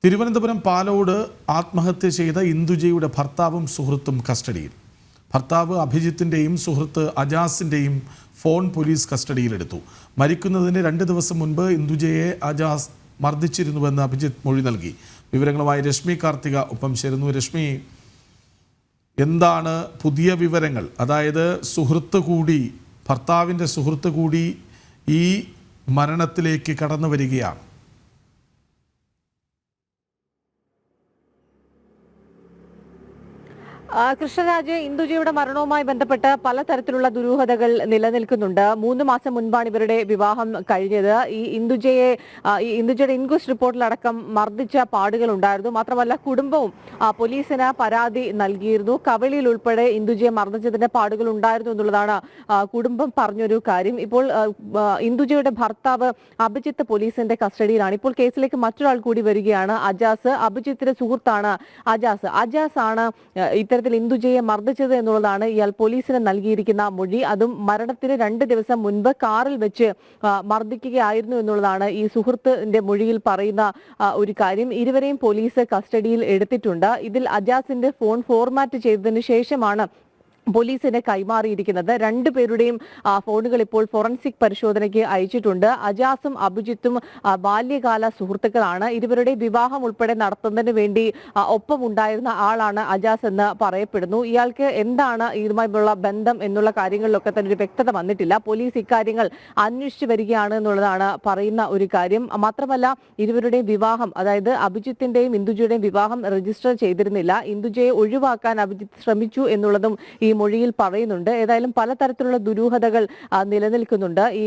തിരുവനന്തപുരം പാലോട് ആത്മഹത്യ ചെയ്ത ഇന്ദുജയുടെ ഭർത്താവും സുഹൃത്തും കസ്റ്റഡിയിൽ. ഭർത്താവ് അഭിജിത്തിൻ്റെയും സുഹൃത്ത് അജാസിൻ്റെയും ഫോൺ പോലീസ് കസ്റ്റഡിയിലെടുത്തു. മരിക്കുന്നതിന് 2 ദിവസം മുൻപ് ഇന്ദുജയെ അജാസ് മർദ്ദിച്ചിരുന്നുവെന്ന് അഭിജിത്ത് മൊഴി നൽകി. വിവരങ്ങളുമായി രശ്മി കാർത്തിക ഒപ്പം ചേരുന്നു. രശ്മി, എന്താണ് പുതിയ വിവരങ്ങൾ? അതായത് ഭർത്താവിൻ്റെ സുഹൃത്ത് കൂടി ഈ മരണത്തിലേക്ക് കടന്നു വരികയാണ്. കൃഷ്ണരാജ്, ഇന്ദുജയുടെ മരണവുമായി ബന്ധപ്പെട്ട് പലതരത്തിലുള്ള ദുരൂഹതകൾ നിലനിൽക്കുന്നുണ്ട്. 3 മാസം മുൻപാണ് ഇവരുടെ വിവാഹം കഴിഞ്ഞത്. ഈ ഇന്ദുജയുടെ ഇൻക്വസ്റ്റ് റിപ്പോർട്ടിലടക്കം മർദ്ദിച്ച പാടുകൾ ഉണ്ടായിരുന്നു. മാത്രമല്ല, കുടുംബവും പോലീസിന് പരാതി നൽകിയിരുന്നു. കവളിയിൽ ഉൾപ്പെടെ ഇന്ദുജയെ മർദ്ദിച്ചതിന്റെ പാടുകൾ ഉണ്ടായിരുന്നു എന്നുള്ളതാണ് കുടുംബം പറഞ്ഞൊരു കാര്യം. ഇപ്പോൾ ഇന്ദുജയുടെ ഭർത്താവ് അഭിജിത്ത് പോലീസിന്റെ കസ്റ്റഡിയിലാണ്. ഇപ്പോൾ കേസിലേക്ക് മറ്റൊരാൾ കൂടി വരികയാണ്, അജാസ്. അഭിജിത്തിന്റെ സുഹൃത്താണ് അജാസ് ആണ് ഇന്ദുജയെ മർദ്ദിച്ചത് എന്നുള്ളതാണ് ഇയാൾ പോലീസിന് നൽകിയിരിക്കുന്ന മൊഴി. അതും മരണത്തിന് 2 ദിവസം മുൻപ് കാറിൽ വെച്ച് മർദ്ദിക്കുകയായിരുന്നു എന്നുള്ളതാണ് ഈ സുഹൃത്തിന്റെ മൊഴിയിൽ പറയുന്ന ഒരു കാര്യം. ഇരുവരെയും പോലീസ് കസ്റ്റഡിയിൽ എടുത്തിട്ടുണ്ട്. ഇതിൽ അജാസിന്റെ ഫോൺ ഫോർമാറ്റ് ചെയ്തതിനു ശേഷമാണ് പോലീസിന് കൈമാറിയിരിക്കുന്നത്. 2 പേരുടെയും ഫോണുകൾ ഇപ്പോൾ ഫോറൻസിക് പരിശോധനയ്ക്ക് അയച്ചിട്ടുണ്ട്. അജാസും അഭിജിത്തും ബാല്യകാല സുഹൃത്തുക്കളാണ്. ഇരുവരുടെ വിവാഹം ഉൾപ്പെടെ നടത്തുന്നതിന് വേണ്ടി ഒപ്പമുണ്ടായിരുന്ന ആളാണ് അജാസ് എന്ന് പറയപ്പെടുന്നു. ഇയാൾക്ക് എന്താണ് ഇതുമായുള്ള ബന്ധം എന്നുള്ള കാര്യങ്ങളിലൊക്കെ തന്നെ ഒരു വ്യക്തത വന്നിട്ടില്ല. പോലീസ് ഇക്കാര്യങ്ങൾ അന്വേഷിച്ചു വരികയാണ് എന്നുള്ളതാണ് പറയുന്ന ഒരു കാര്യം. മാത്രമല്ല, ഇരുവരുടെയും വിവാഹം, അതായത് അഭിജിത്തിന്റെയും ഇന്ദുജയുടെയും വിവാഹം രജിസ്റ്റർ ചെയ്തിരുന്നില്ല. ഇന്ദുജയെ ഒഴിവാക്കാൻ അഭിജിത്ത് ശ്രമിച്ചു എന്നുള്ളതും ഈ മൊഴിയിൽ പറയുന്നുണ്ട്. ഏതായാലും പലതരത്തിലുള്ള ദുരൂഹതകൾ നിലനിൽക്കുന്നുണ്ട്. ഈ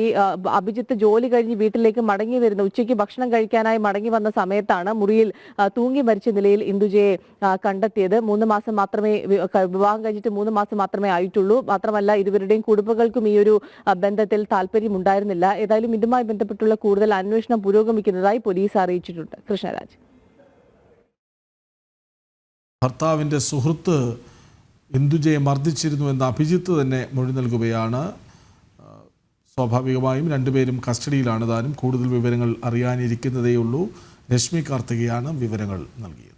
അഭിജിത്ത് ജോലി കഴിഞ്ഞ് വീട്ടിലേക്ക് മടങ്ങി വരുന്ന, ഉച്ചയ്ക്ക് ഭക്ഷണം കഴിക്കാനായി മടങ്ങി വന്ന സമയത്താണ് മുറിയിൽ തൂങ്ങി മരിച്ച നിലയിൽ ഇന്ദുജയെ കണ്ടെത്തിയത്. 3 മാസം മാത്രമേ വിവാഹം കഴിഞ്ഞിട്ട് 3 മാസം മാത്രമേ ആയിട്ടുള്ളൂ. മാത്രമല്ല, ഇരുവരുടെയും കുടുംബങ്ങൾക്കും ഈ ഒരു ബന്ധത്തിൽ താല്പര്യമുണ്ടായിരുന്നില്ല. ഏതായാലും ഇതുമായി ബന്ധപ്പെട്ടുള്ള കൂടുതൽ അന്വേഷണം പുരോഗമിക്കുന്നതായി പോലീസ് അറിയിച്ചിട്ടുണ്ട്. കൃഷ്ണരാജ്, ഭർത്താവിൻ്റെ സുഹൃത്ത് ഇന്ദുജയെ മർദ്ദിച്ചിരുന്നു എന്ന അഭിജിത്ത് തന്നെ മൊഴി നൽകുകയാണ്. സ്വാഭാവികമായും 2 പേരും കസ്റ്റഡിയിലാണ് താനും. കൂടുതൽ വിവരങ്ങൾ അറിയാനിരിക്കുന്നതേയുള്ളൂ. രശ്മി കാർത്തികയാണ് വിവരങ്ങൾ നൽകിയത്.